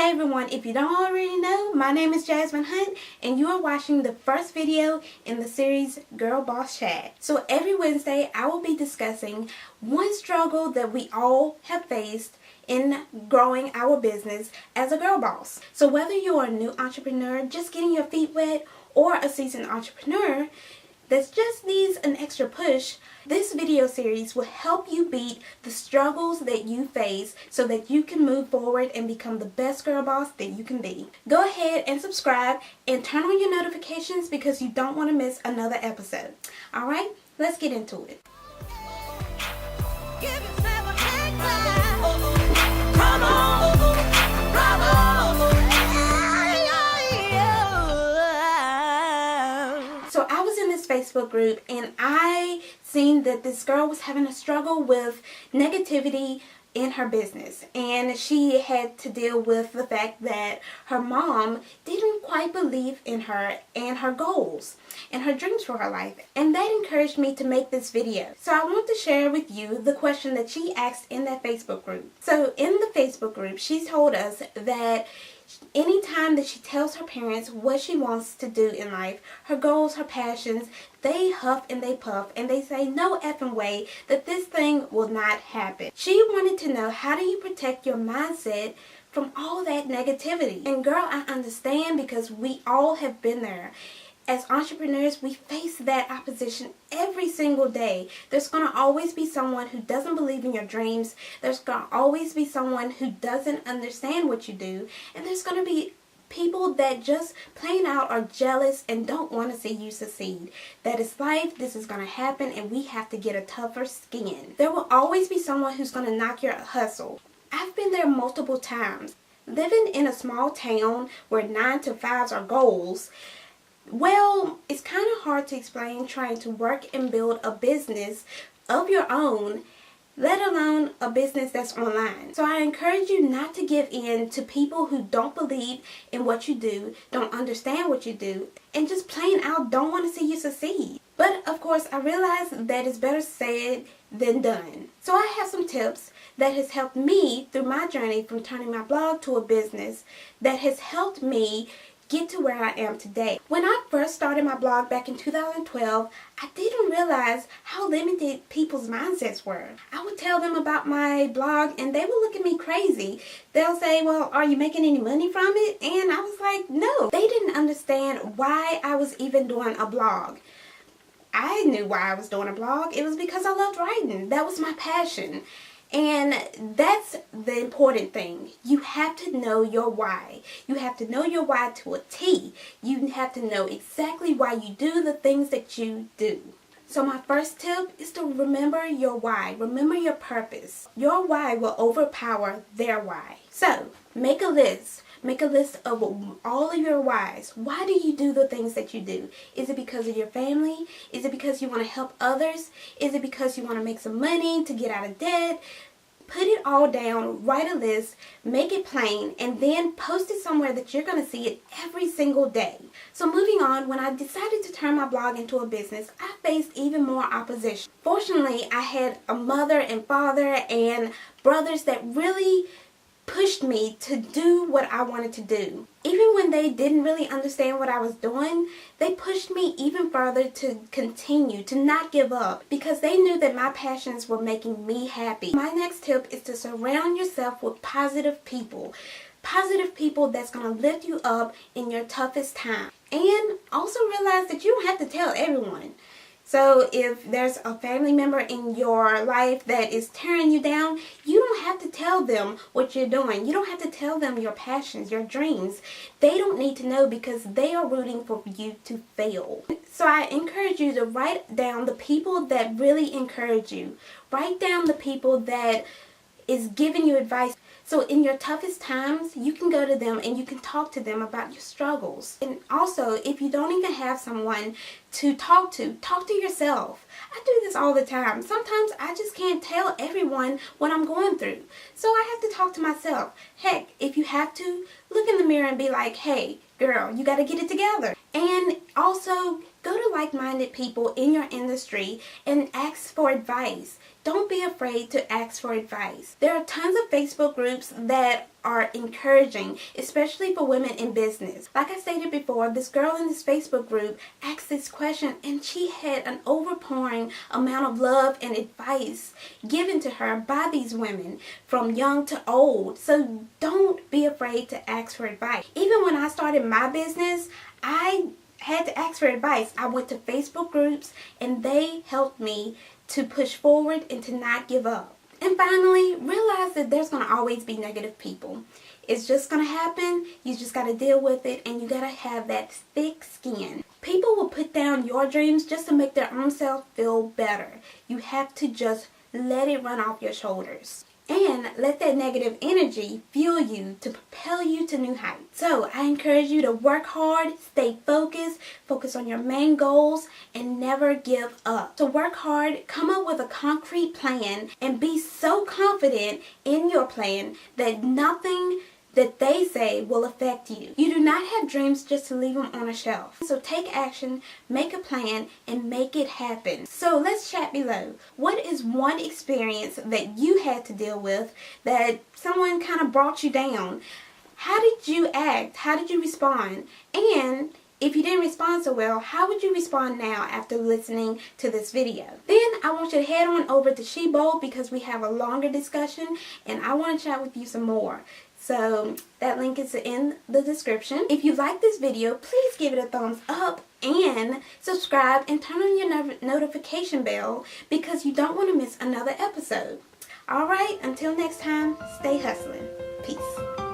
Hey everyone, if you don't already know, my name is Jasmine Hunt and you are watching the first video in the series Girl Boss Chat. So every Wednesday I will be discussing one struggle that we all have faced in growing our business as a girl boss. So whether you're a new entrepreneur just getting your feet wet or a seasoned entrepreneur that just needs an extra push, this video series will help you beat the struggles that you face so that you can move forward and become the best girl boss that you can be. Go ahead and subscribe and turn on your notifications because you don't want to miss another episode. Alright, let's get into it. So I was in this Facebook group and I seen that this girl was having a struggle with negativity in her business, and she had to deal with the fact that her mom didn't quite believe in her and her goals and her dreams for her life, and that encouraged me to make this video. So I want to share with you the question that she asked in that Facebook group. So in the Facebook group, she told us that anytime that she tells her parents what she wants to do in life, her goals, her passions, they huff and they puff and they say no effing way that this thing will not happen. She wanted to know, how do you protect your mindset from all that negativity? And girl, I understand because we all have been there. As entrepreneurs, we face that opposition every single day. There's going to always be someone who doesn't believe in your dreams. There's going to always be someone who doesn't understand what you do. And there's going to be people that just plain out are jealous and don't want to see you succeed. That is life, this is going to happen, and we have to get a tougher skin. There will always be someone who's going to knock your hustle. I've been there multiple times. Living in a small town where 9 to 5s are goals, well, it's kind of hard to explain trying to work and build a business of your own, let alone a business that's online. So I encourage you not to give in to people who don't believe in what you do, don't understand what you do, and just plain out don't want to see you succeed. But of course, I realize that it's better said than done. So I have some tips that has helped me through my journey from turning my blog to a business that has helped me get to where I am today. When I first started my blog back in 2012, I didn't realize how limited people's mindsets were. I would tell them about my blog and they would look at me crazy. They'll say, well, are you making any money from it? And I was like, no. They didn't understand why I was even doing a blog. I knew why I was doing a blog. It was because I loved writing. That was my passion. And that's the important thing. You have to know your why. You have to know your why to a T. You have to know exactly why you do the things that you do. So my first tip is to remember your why. Remember your purpose. Your why will overpower their why. So make a list. Make a list of all of your whys. Why do you do the things that you do? Is it because of your family? Is it because you want to help others? Is it because you want to make some money to get out of debt? Put it all down, write a list, make it plain, and then post it somewhere that you're going to see it every single day. So moving on, when I decided to turn my blog into a business, I faced even more opposition. Fortunately, I had a mother and father and brothers that really pushed me to do what I wanted to do. Even when they didn't really understand what I was doing, they pushed me even further to continue, to not give up, because they knew that my passions were making me happy. My next tip is to surround yourself with positive people. Positive people that's going to lift you up in your toughest time. And also realize that you don't have to tell everyone. So if there's a family member in your life that is tearing you down, you don't have to tell them what you're doing. You don't have to tell them your passions, your dreams. They don't need to know because they are rooting for you to fail. So I encourage you to write down the people that really encourage you. Write down the people that is giving you advice. So in your toughest times, you can go to them and you can talk to them about your struggles. And also, if you don't even have someone to talk to yourself. I do this all the time. Sometimes I just can't tell everyone what I'm going through. So I have to talk to myself. Heck, if you have to, look in the mirror and be like, hey, girl, you got to get it together. And also, Go to like-minded people in your industry and ask for advice. Don't be afraid to ask for advice. There are tons of Facebook groups that are encouraging, especially for women in business. Like I stated before, this girl in this Facebook group asked this question and she had an overpouring amount of love and advice given to her by these women from young to old. So don't be afraid to ask for advice. Even when I started my business, I had to ask for advice. I went to Facebook groups and they helped me to push forward and to not give up. And finally, realize that there's going to always be negative people. It's just going to happen. You just got to deal with it, and you got to have that thick skin. People will put down your dreams just to make their own self feel better. You have to just let it run off your shoulders. And let that negative energy fuel you to propel you to new heights. So I encourage you to work hard, stay focused, focus on your main goals, and never give up. So work hard, come up with a concrete plan, and be so confident in your plan that nothing that they say will affect you. You do not have dreams just to leave them on a shelf. So take action, make a plan, and make it happen. So let's chat below. What is one experience that you had to deal with that someone kind of brought you down? How did you act? How did you respond? And if you didn't respond so well, how would you respond now after listening to this video? Then I want you to head on over to She Bold because we have a longer discussion and I want to chat with you some more. So that link is in the description. If you like this video, please give it a thumbs up and subscribe and turn on your notification bell because you don't want to miss another episode. Alright, until next time, stay hustling. Peace.